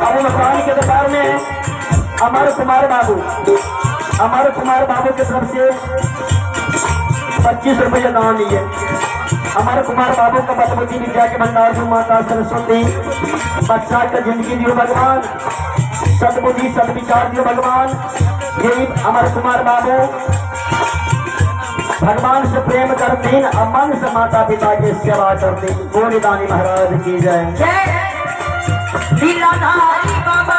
अभी भगवान के दरबार में अमर कुमार बाबू की तरफ से 25 रुपये दान लिए। अमर कुमार बाबू का बदमती विद्या के भंडार में माता सरस्वती बच्चा का जिंदगी दियो भगवान, सदबुद्धि सदविचार दियो भगवान। यही अमर कुमार बाबू भगवान से प्रेम करते और मन से माता पिता की सेवा करते। बोले दानी महाराज की जय। बाबा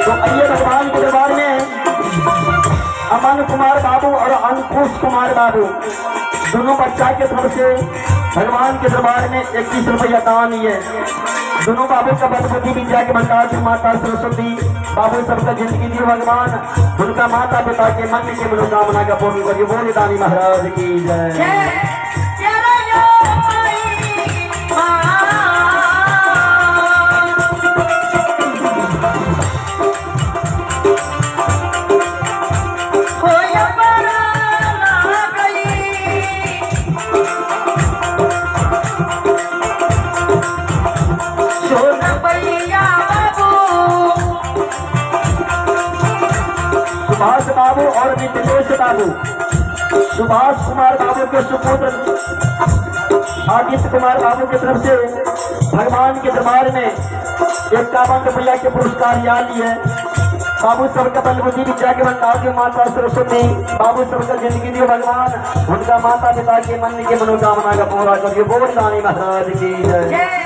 तो आइए भगवान के दरबार में अमन कुमार बाबू और अंकुश कुमार बाबू दोनों बच्चा के तरफ से भगवान के दरबार में 21 रुपया दान है। दोनों बाबू का बदबुद्धि विद्या के भंडार से माता सरस्वती बाबू सबका जिंदगी दियो भगवान, उनका माता पिता के मन के मनोकामना का पूर्ण करिए। बोले दानी महाराज की जय। सुभाष बाबू और नितेश बाबू, सुभाष कुमार बाबू के सुपुत्र आदित्य कुमार बाबू की तरफ से भगवान के दरबार में 51 रुपया के पुरस्कार यहाँ लिए। बाबू सबका बलबुद्धि विद्या के भंडार के माता सरस्वती बाबू सबका जिंदगी दियो भगवान, उनका माता पिता के मन के मनोकामना का पूरा करिए। बोल दानी महाराज की जय।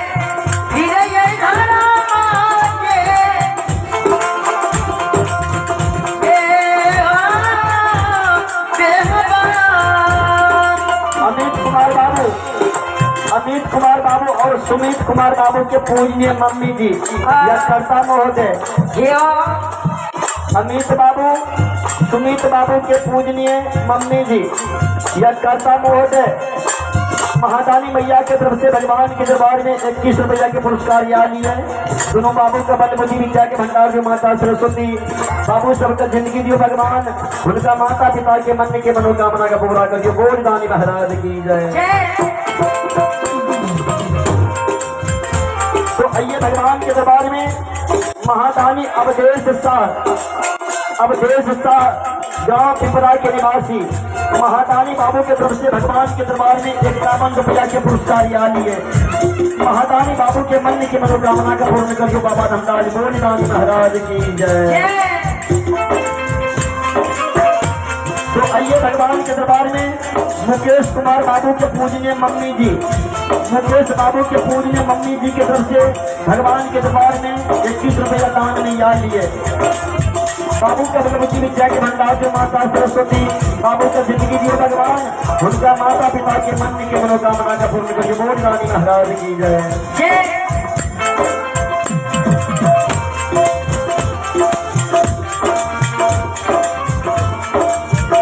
अमित कुमार बाबू और सुमित कुमार बाबू के पूजनीय मम्मी जी या कर्ता महोदय। अमित बाबू सुमित बाबू के पूजनीय मम्मी जी या कर्ता महोदय महादानी मैया के तरफ से भगवान के दरबार में 21 रुपया के पुरस्कार यहाँ लिए। दोनों बाबू का बलबुद्धि विद्या के भंडार में माता सरस्वती बाबू सबका जिंदगी दियो भगवान, उनका माता पिता के मन के मनोकामना का पूरा करिए। बोल दानी महाराज की जय। तो आइए भगवान के दरबार में महादानी अवधेश शाह गांव पिपरा के निवासी महादानी बाबू के तरफ से भगवान के दरबार में 51 रुपया के पुरस्कार यहाँ लिए। महादानी बाबू के मन की मनोकामना का पूर्ण करियो बाबा धमदास। बोल दानी महाराज की जय। तो आइए भगवान के दरबार में मुकेश कुमार बाबू के पूजनीय मम्मी जी, मुकेश बाबू के पूजनीय मम्मी जी की तरफ से भगवान के दरबार में 21 रुपया दान में यहाँ लिए। बाबू का बलबुद्धि विद्या के भंडार से माता सरस्वती बाबू का जिंदगी दियो भगवान, उनका माता पिता के मन के मनोकामना का पूर्ण करिए। बोल दानी महाराज की जय।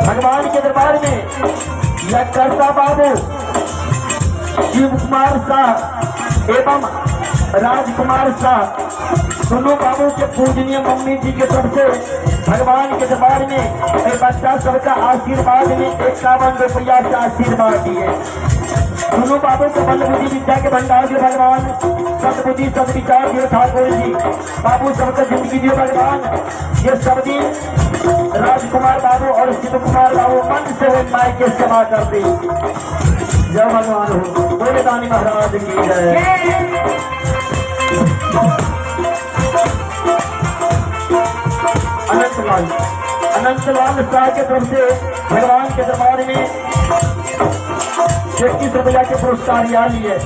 भगवान के दरबार में यह कर्ता बाबू शिव कुमार शाह एवं राजकुमार शाह दोनों बाबू के पूजनीय मम्मी जी के तरफ से भगवान के दरबार में बच्चा सबका आशीर्वाद में 51 रुपया से आशीर्वाद दिए। दोनों बाबू के बलबुद्धि विद्या के भंडार से भगवान सदबुद्धि सदविचार दियो ठाकुर जी बाबू सबका जिंदगी दियो भगवान। ये सब दिन राजकुमार बाबू और शिव कुमार बाबू मन से वो माई के सेवा करते। जय भगवान हो। बोले दानी महाराज की जय। अनंतलाल शाह के तरफ से भगवान के दरबार में 21 रुपया के पुरस्कार यहाँ लिए।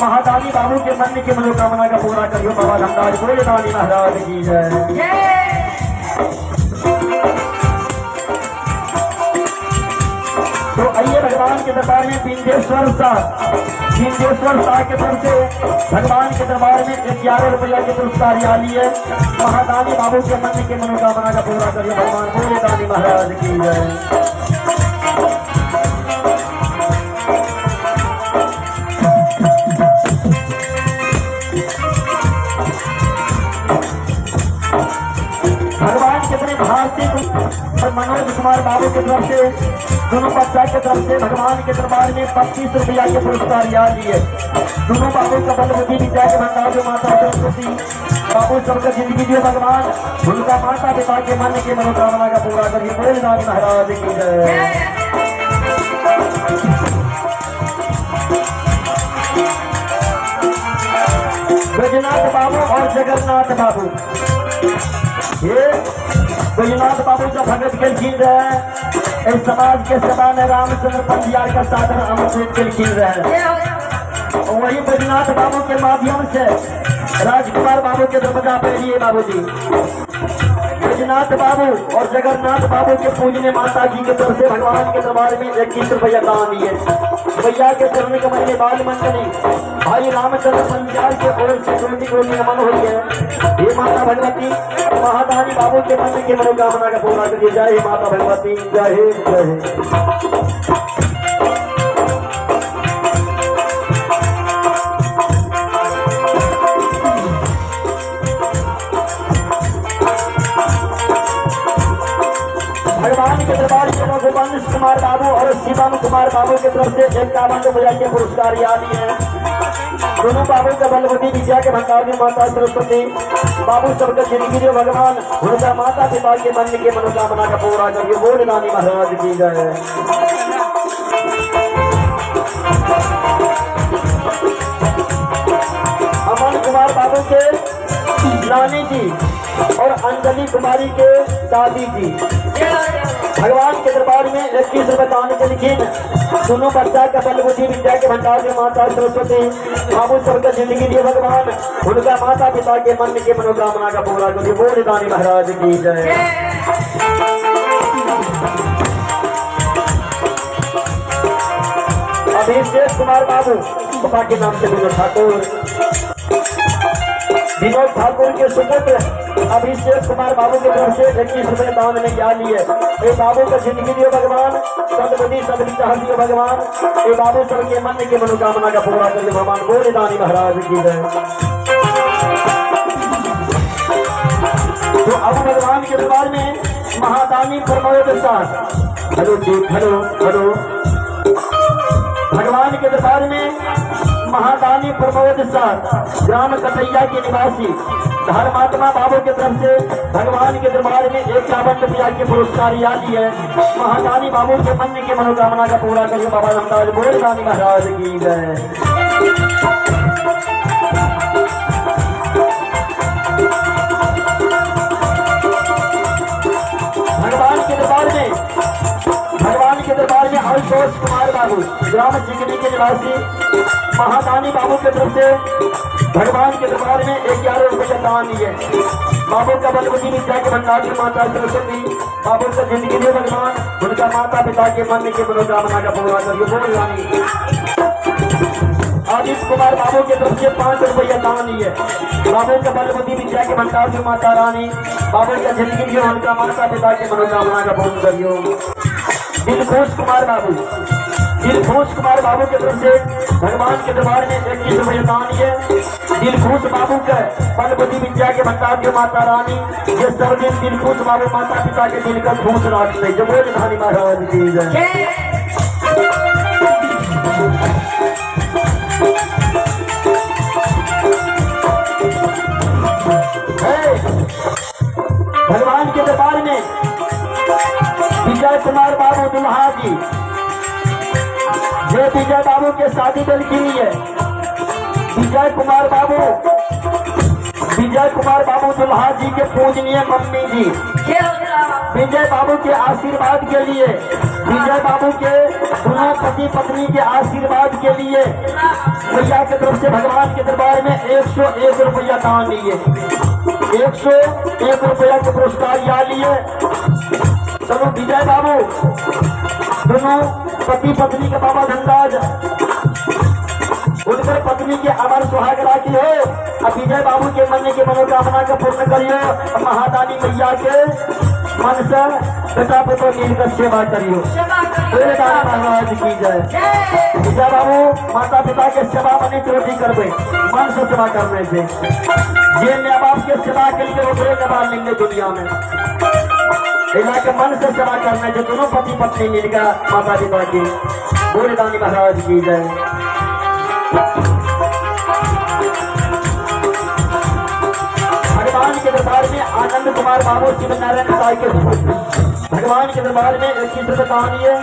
महादानी बाबू के मन के मनोकामना का पूरा करियो बाबा धमदास। बोले दानी महाराज की जय। तो आइए भगवान के दरबार में बिंदेश्वर शाह के तरफ से भगवान के दरबार में 11 रुपया के पुरस्कार यहाँ लिए। महादानी बाबू के मन के मनोकामना का पूरा करिए भगवान। बोले दानी महाराज की जय। भगवान के अपने भारतीय मनोज कुमार बाबू की तरफ से दोनों बच्चा की तरफ से भगवान के दरबार में 25 रुपया के पुरस्कार याद लिए। दोनों बाबू का बलवती विद्या के भंडार जो माता सरस्वती बाबू सबका जिंदगी जो भगवान उनका माता पिता के मन के मनोकामना का पूरा करिए। बोल रानी महाराज की जय। बैजनाथ बाबू और जगन्नाथ बाबू, ये बैजनाथ बाबू जो भगत के खिल रहे हैं, इस समाज के सभा में रामचंद्र पंडियार का साधन अमृत के खिल रहे हैं। वही बैजनाथ बाबू के माध्यम से राजकुमार बाबू के दरवाजा पे लिए बाबू जी बैजनाथ बाबू और जगन्नाथ बाबू के पूजने माता जी के तरफ से भगवान के दरबार में 21 रुपया दान दिए। भैया के चरण कमल में बाल मंडली भाई रामचंद्र पंचाल के ओर से कोटि कोटि नमन हुई है। हे माता भगवती महादानी बाबू के मन की मनोकामना का पूरा करिए। जय माता भगवती, जय हे जय हे। भगवान के दरबार में रघुवंश कुमार बाबू और शिवम कुमार बाबू की तरफ से 51 रुपया के पुरस्कार याद हैं। दोनों बाबू का बलवती विद्या के भंडार में माता सरस्वती बाबू सबका जिंदगी जो भगवान उनका माता पिता के मन के मनोकामना का पूरा करिए। बोल रानी महाराज की जय। अमन कुमार बाबू के नानी जी और अंजलि कुमारी के दादी जी भगवान के दरबार में 21 रुपये दान के लिखी। दोनों बच्चा का बलवती विद्या के भंडार में माता सरस्वती बाबू सबका जिंदगी दिए भगवान उनका माता पिता के मन के मनोकामना का पूरा करिए। बोल रानी महाराज की जय। अभिषेक कुमार बाबू पापा के नाम से विनोद ठाकुर के सुपुत्र अभिषेक कुमार बाबू की तरफ से 21 रुपये दान में क्या लिए। ये बाबू का जिंदगी दियो भगवान सदबुद्धि सदबुद्धि चाह दियो भगवान। ये बाबू सबके मन के मनोकामना का पूरा करिए भगवान। बोल रानी महाराज की जय। तो अब भगवान के दरबार में महादानी प्रमोद साथ हेलो जी हेलो हेलो भगवान के दरबार में महादानी प्रमोद साथ ग्राम कटैया के निवासी धर्मात्मा बाबू की तरफ से भगवान के दरबार में 51 रुपया के पुरस्कार याद है। महादानी बाबू के मन की मनोकामना का पूरा करिए बाबा रामदास। बोल रानी महाराज की जय। भगवान के दरबार में आशुतोष कुमार बाबू ग्राम चिकनी के निवासी महादानी बाबू की तरफ से भगवान के दरबार में 11 रुपया दान दिए। बाबू का बलवती विद्या के भंडार में माता सरस्वती बाबू का जिंदगी दे भगवान उनका माता पिता के मन की मनोकामना का पूरा करिए। बोल रानी। आदित्य कुमार बाबू की तरफ से 5 रुपया दान दिए। बाबू का बलवती विद्या के भंडार में माता रानी बाबू का जिंदगी दे उनका माता पिता के मनोकामना का पूर्ण करियो। दिलखुश कुमार बाबू की तरफ से भगवान के दरबार में 21 रुपया दान है। दिलखुश बाबू का बलवती विद्या के भंडार की माता रानी ये सब दिन दिलखुश बाबू माता पिता के दिल का खुश रखते। जब बोल रानी महाराज की जय। भगवान के दरबार में विजय कुमार बाबू दुल्हा जी ये विजय बाबू के शादी दल की है। विजय कुमार बाबू दुल्हा जी के पूजनीय मम्मी जी विजय बाबू के आशीर्वाद के लिए विजय बाबू के दोनों पति पत्नी के आशीर्वाद के लिए भैया की तरफ से भगवान के दरबार में 101 रुपया दान दिए। 101 रुपया के पुरस्कार यहाँ लिए। चलो विजय बाबू दोनों पति पत्नी के बाबा धनराज उनकर पत्नी के अमर सुहाग राखी हो। अब विजय बाबू के मन की मनोकामना का पूर्ण करियो। महादानी मैया के मन से बेटा पुत्र मिलकर सेवा करियो। महाराज की जय। विजय बाबू माता पिता के सेवा बनी चोटी करवे मन से सेवा करने से ये माँ बाप के सेवा के लिए उतरे के बाद मिलने दुनिया में। इलाके मन से सेवा करना जो दोनों पति पत्नी मिलकर माता पिता की बोले दानी महाराज की जय। भगवान के दरबार में आनंद कुमार बाबू शिव नारायण साई के भगवान के दरबार में 21 रुपये कहानी है।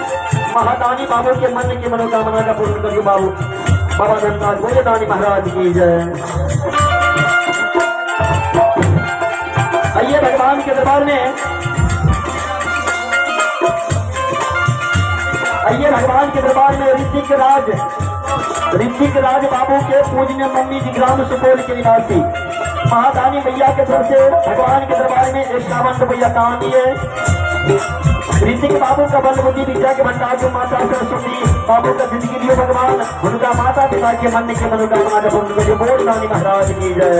महादानी बाबू के मन की मनोकामना का पूर्ण करिए बाबू बाबा धनराज बोले दानी महाराज की जय। आइए भगवान के दरबार में, आइए भगवान के दरबार में ऋतिक राज बाबू के पूजनीय मम्मी जी ग्राम सुपौल के निवासी महादानी मैया के तरफ से भगवान के दरबार में 51 रुपया कहानी है। ऋतिक बाबू का बल बुद्धि विद्या के भंडार जो माता सरस्वती बाबू का जिंदगी दियो भगवान उनका माता पिता के मन के मनोकामना का पूर्ण करिए बोल दानी महाराज की जय।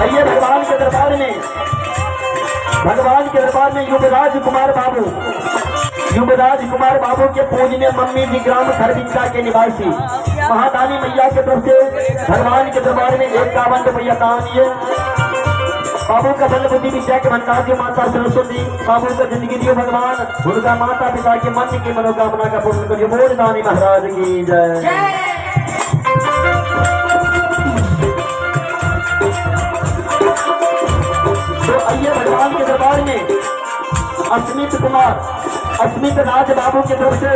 आइए भगवान के दरबार में युवराज कुमार बाबू के पूजनीय मम्मी जी ग्राम खरबिंदा के निवासी महादानी मैया के तरफ से भगवान के दरबार में 51 रुपया कहानी है। बाबू का बल बुद्धि विद्या के भंडार जो माता सरस्वती बाबू का जिंदगी दियो भगवान उनका माता पिता के मन की मनोकामना का पूर्ण करिए बोल दानी महाराज की जय। तो आइए भगवान के दरबार में अस्मित राज बाबू की तरफ से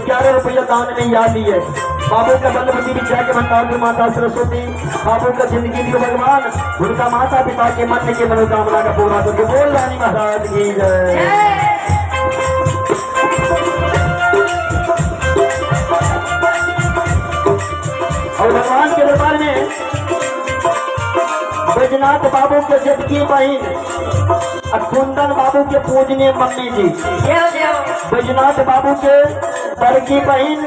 11 रुपया दान में याद ली है। बाबू का बल बुद्धि विद्या के भंडार में माता सरस्वती बाबू का जिंदगी दियो भगवान उनका माता पिता के मन के मनोकामना का पूरा करके बोल रानी महाराज की जय। और भगवान के दरबार में बैजनाथ बाबू के जबकि बहन कुंदन बाबू के पूजनीय मम्मी जी बैजनाथ बाबू के बड़की बहन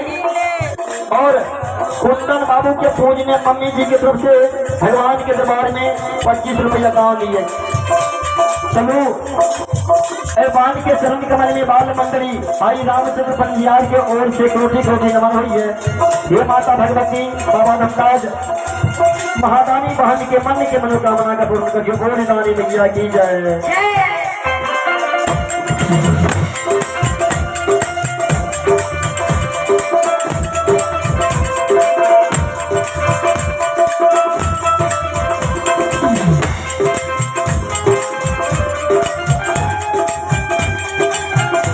और कुंदन बाबू के पूजनीय मम्मी जी की तरफ से भगवान के दरबार में 25 रुपया दान दिए। चलो बांध के चरण कमल में बाल मंडली भाई रामचंद्र पंजियार के ओर से कोटि नमन हुई है। ये माता भगवती बाबा धनराज महादानी बहन के मन के मनोकामना का पूर्ण करिए बोले दानी मैया की जय।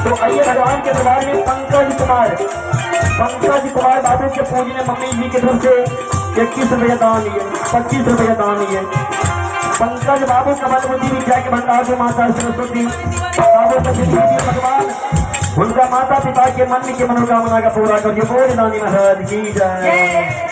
तो आइए भगवान के दरबार में पंकज कुमार बाबू के पूजनीय मम्मी जी की तरफ से 21 रुपया दान दिए 25 रुपया दान दिए। पंकज बाबू का बल बुद्धि विद्या के भंडार में माता सरस्वती बाबू का जिंदगी दिए भगवान उनका माता पिता के मन की मनोकामना का पूरा करिए बोले दानी महाराज की जय।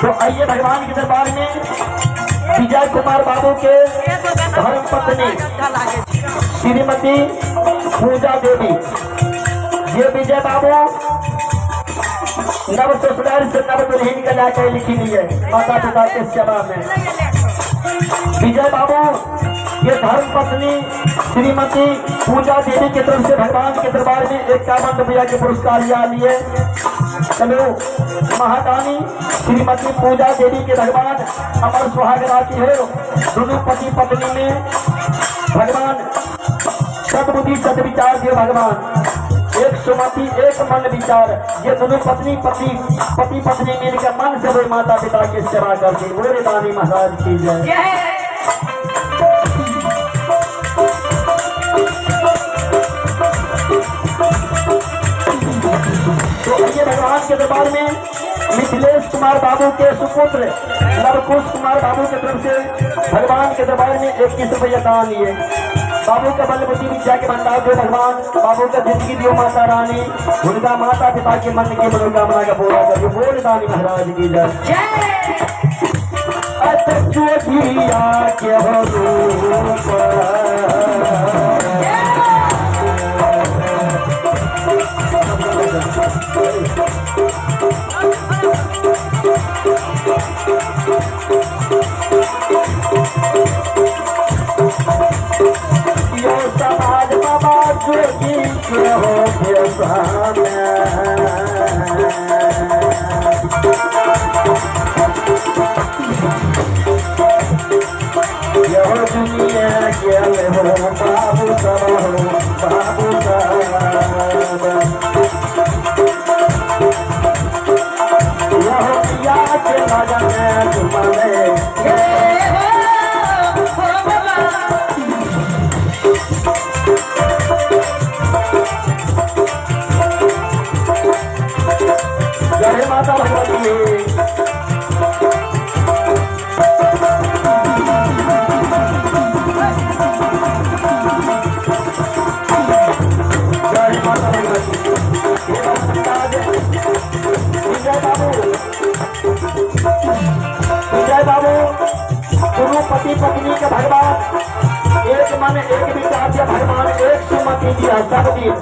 तो आइए भगवान के दरबार में विजय कुमार बाबू के धर्म पत्नी श्रीमती पूजा देवी ये विजय बाबू नव ससुराल से नव दुल्हन का लाकर लिखी हुई है माता पिता के सेवा में। विजय बाबू ये धर्म पत्नी श्रीमती पूजा देवी की तरफ से भगवान के दरबार में 51 रुपया के पुरस्कार लिया लिए। चलो महादानी श्रीमती पूजा देवी के भगवान अमर सुहाग राशि है। दोनों पति पत्नी में भगवान सद्बुद्धि सद्विचार दिए भगवान एक सुमति एक मन विचार ये दोनों पति पत्नी मिलकर मन से माता पिता की सेवा करती बोले दानी महाराज की जय। तो आइए भगवान के दरबार में मिथिलेश कुमार बाबू के सुपुत्र लवकुश कुमार बाबू की तरफ से भगवान के दरबार में 21 रुपया दान दिए। बाबू का बल बुद्धि विद्या के भंडार दो भगवान बाबू का जिंदगी दियो माता रानी उनका माता पिता के मन की मनोकामना का पूरा करिए बोल दानी महाराज की जय। बात जोगिया के हो रूप यो समाज बाबा जोगी के हो यह दुनिया के हो बाबू सब हो बाबू सब यह दिया के लगन तुम्हारे जय माता भगवती विजय बाबू दोनों पति पत्नी के भगवान एक मन एक विचार के भगवान एक सुमति दिया सब दिए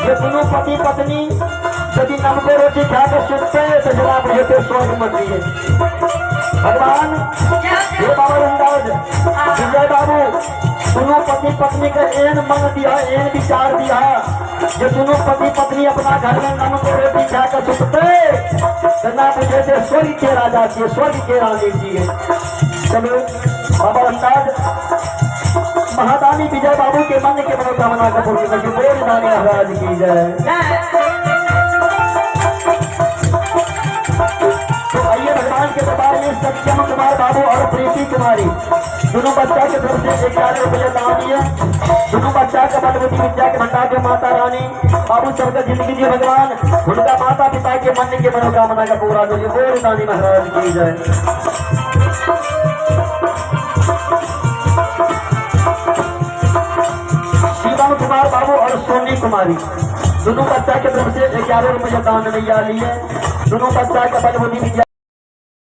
ये दोनों पति पत्नी यदि नमको रोटी खा के सुनते तो जवाब रहते स्वर्ग मत दिए भगवान ये बाबा रंदाज विजय बाबू दोनों पति पत्नी का एन मन दिया एन विचार दिया ये दोनों पति पत्नी अपना घर में नमको रोटी खा के सुनते तो ना मुझे से स्वर्ग के राजा चाहिए स्वर्ग के रानी चाहिए चलो बाबा रंदाज महादानी विजय बाबू के मन के मनोकामना का पूर्ण करके बोल दानी महाराज की जय। तो आइए भगवान के दरबार में सत्यम कुमार बाबू और प्रीति कुमारी दोनों बच्चा के तरफ से 11 रुपये दान दिए दोनों बच्चा का बलवती विद्या के भंडार के माता रानी बाबू सबका जिंदगी जी भगवान उनका माता पिता के मन के मनोकामना का पूरा करिए बोल दानी महाराज की जय। शिवम कुमार बाबू और सोनी कुमारी दोनों बच्चा के तरफ से 11 रुपये दान लिया लिए दोनों बच्चा का बलवती विद्या